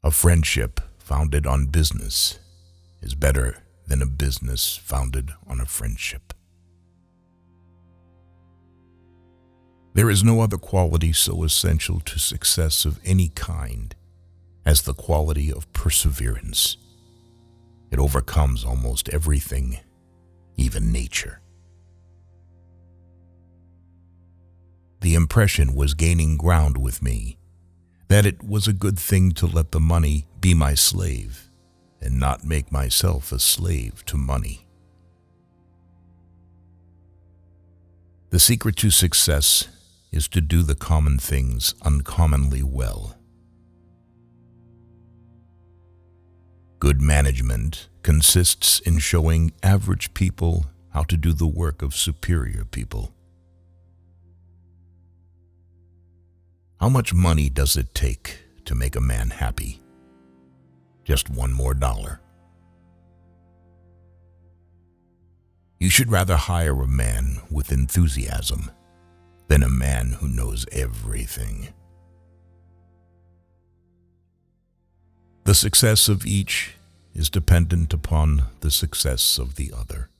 A friendship founded on business is better than a business founded on a friendship. There is no other quality so essential to success of any kind as the quality of perseverance. It overcomes almost everything, even nature. The impression was gaining ground with me that it was a good thing to let the money be my slave and not make myself a slave to money. The secret to success is to do the common things uncommonly well. Good management consists in showing average people how to do the work of superior people. How much money does it take to make a man happy? Just $1 more. You should rather hire a man with enthusiasm than a man who knows everything. The success of each is dependent upon the success of the other.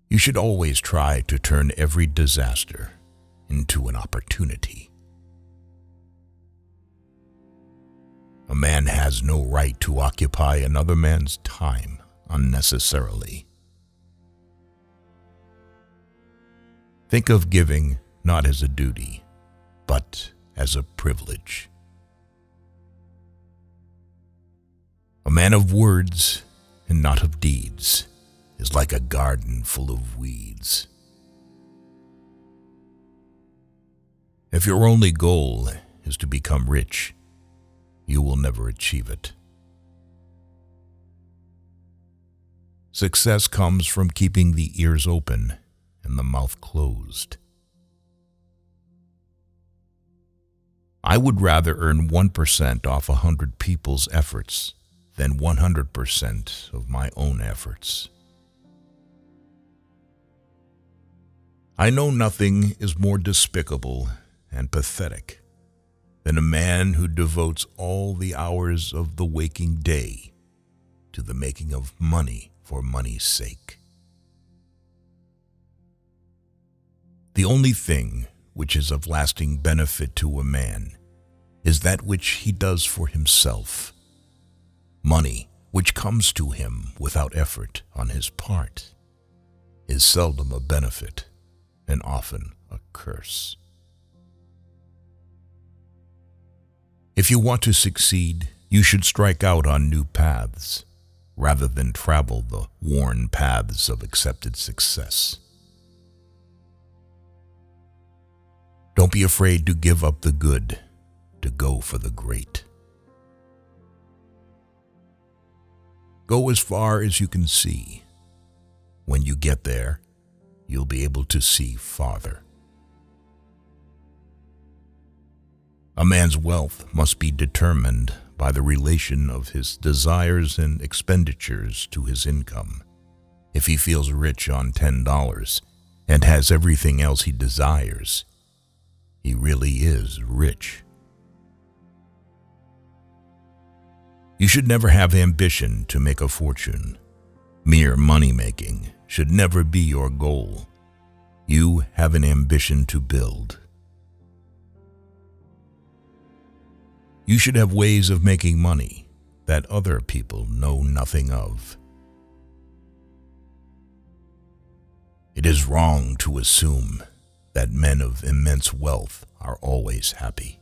You should always try to turn every disaster into an opportunity. A man has no right to occupy another man's time unnecessarily. Think of giving not as a duty, but as a privilege. A man of words and not of deeds is like a garden full of weeds. If your only goal is to become rich, you will never achieve it. Success comes from keeping the ears open and the mouth closed. I would rather earn 1% off 100 people's efforts than 100% of my own efforts. I know nothing is more despicable and pathetic than a man who devotes all the hours of the waking day to the making of money for money's sake. The only thing which is of lasting benefit to a man is that which he does for himself. Money, which comes to him without effort on his part, is seldom a benefit and often a curse. If you want to succeed, you should strike out on new paths rather than travel the worn paths of accepted success. Don't be afraid to give up the good to go for the great. Go as far as you can see. When you get there, you'll be able to see farther. A man's wealth must be determined by the relation of his desires and expenditures to his income. If he feels rich on $10 and has everything else he desires, he really is rich. You should never have ambition to make a fortune. Mere money-making should never be your goal. You have an ambition to build. You should have ways of making money that other people know nothing of. It is wrong to assume that men of immense wealth are always happy.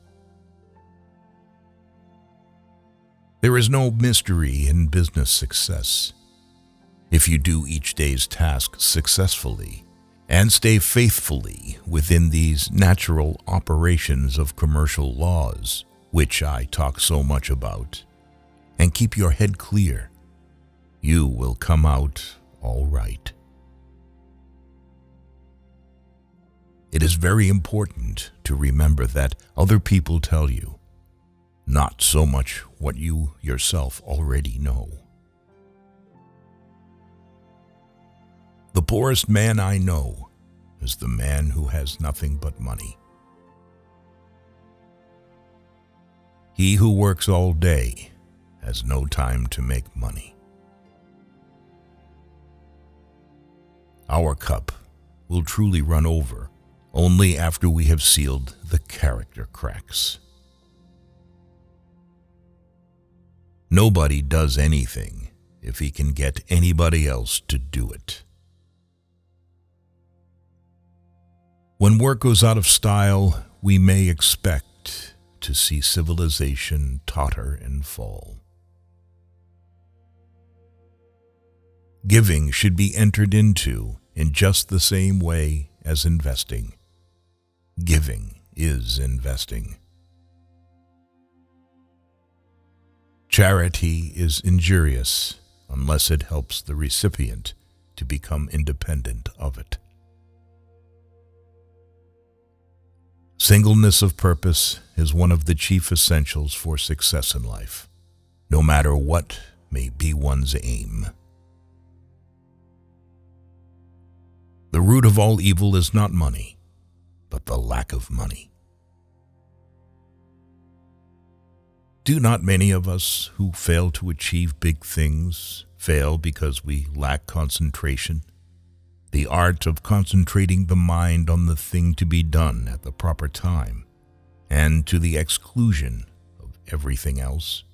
There is no mystery in business success. If you do each day's task successfully and stay faithfully within these natural operations of commercial laws, which I talk so much about, and keep your head clear, you will come out all right. It is very important to remember that other people tell you, not so much what you yourself already know. The poorest man I know is the man who has nothing but money. He who works all day has no time to make money. Our cup will truly run over only after we have sealed the character cracks. Nobody does anything if he can get anybody else to do it. When work goes out of style, we may expect to see civilization totter and fall. Giving should be entered into in just the same way as investing. Giving is investing. Charity is injurious unless it helps the recipient to become independent of it. Singleness of purpose is one of the chief essentials for success in life, no matter what may be one's aim. The root of all evil is not money, but the lack of money. Do not many of us who fail to achieve big things fail because we lack concentration? The art of concentrating the mind on the thing to be done at the proper time, and to the exclusion of everything else.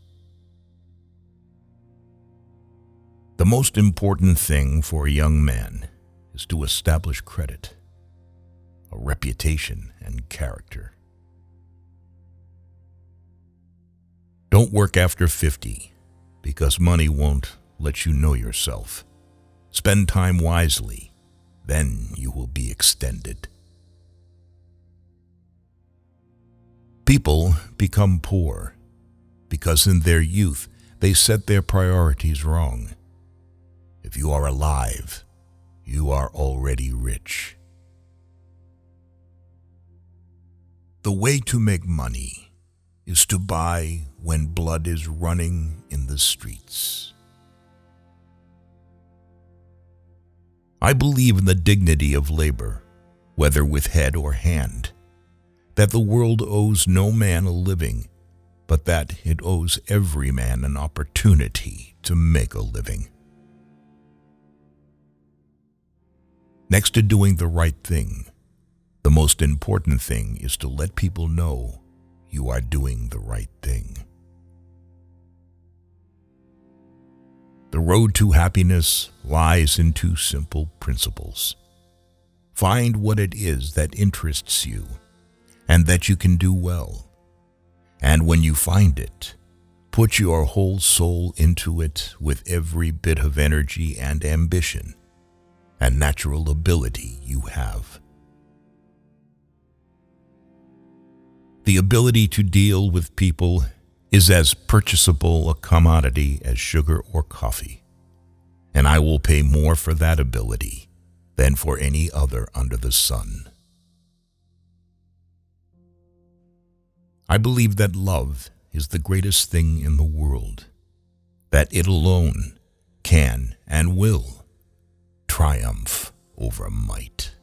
The most important thing for a young man is to establish credit, a reputation, and character. Don't work after 50, because money won't let you know yourself. Spend time wisely, then you will be extended. People become poor because in their youth they set their priorities wrong. If you are alive, you are already rich. The way to make money is to buy when blood is running in the streets. I believe in the dignity of labor, whether with head or hand, that the world owes no man a living, but that it owes every man an opportunity to make a living. Next to doing the right thing, the most important thing is to let people know you are doing the right thing. The road to happiness lies in two simple principles. Find what it is that interests you and that you can do well. And when you find it, put your whole soul into it with every bit of energy and ambition and natural ability you have. The ability to deal with people is as purchasable a commodity as sugar or coffee, and I will pay more for that ability than for any other under the sun. I believe that love is the greatest thing in the world, that it alone can and will triumph over might.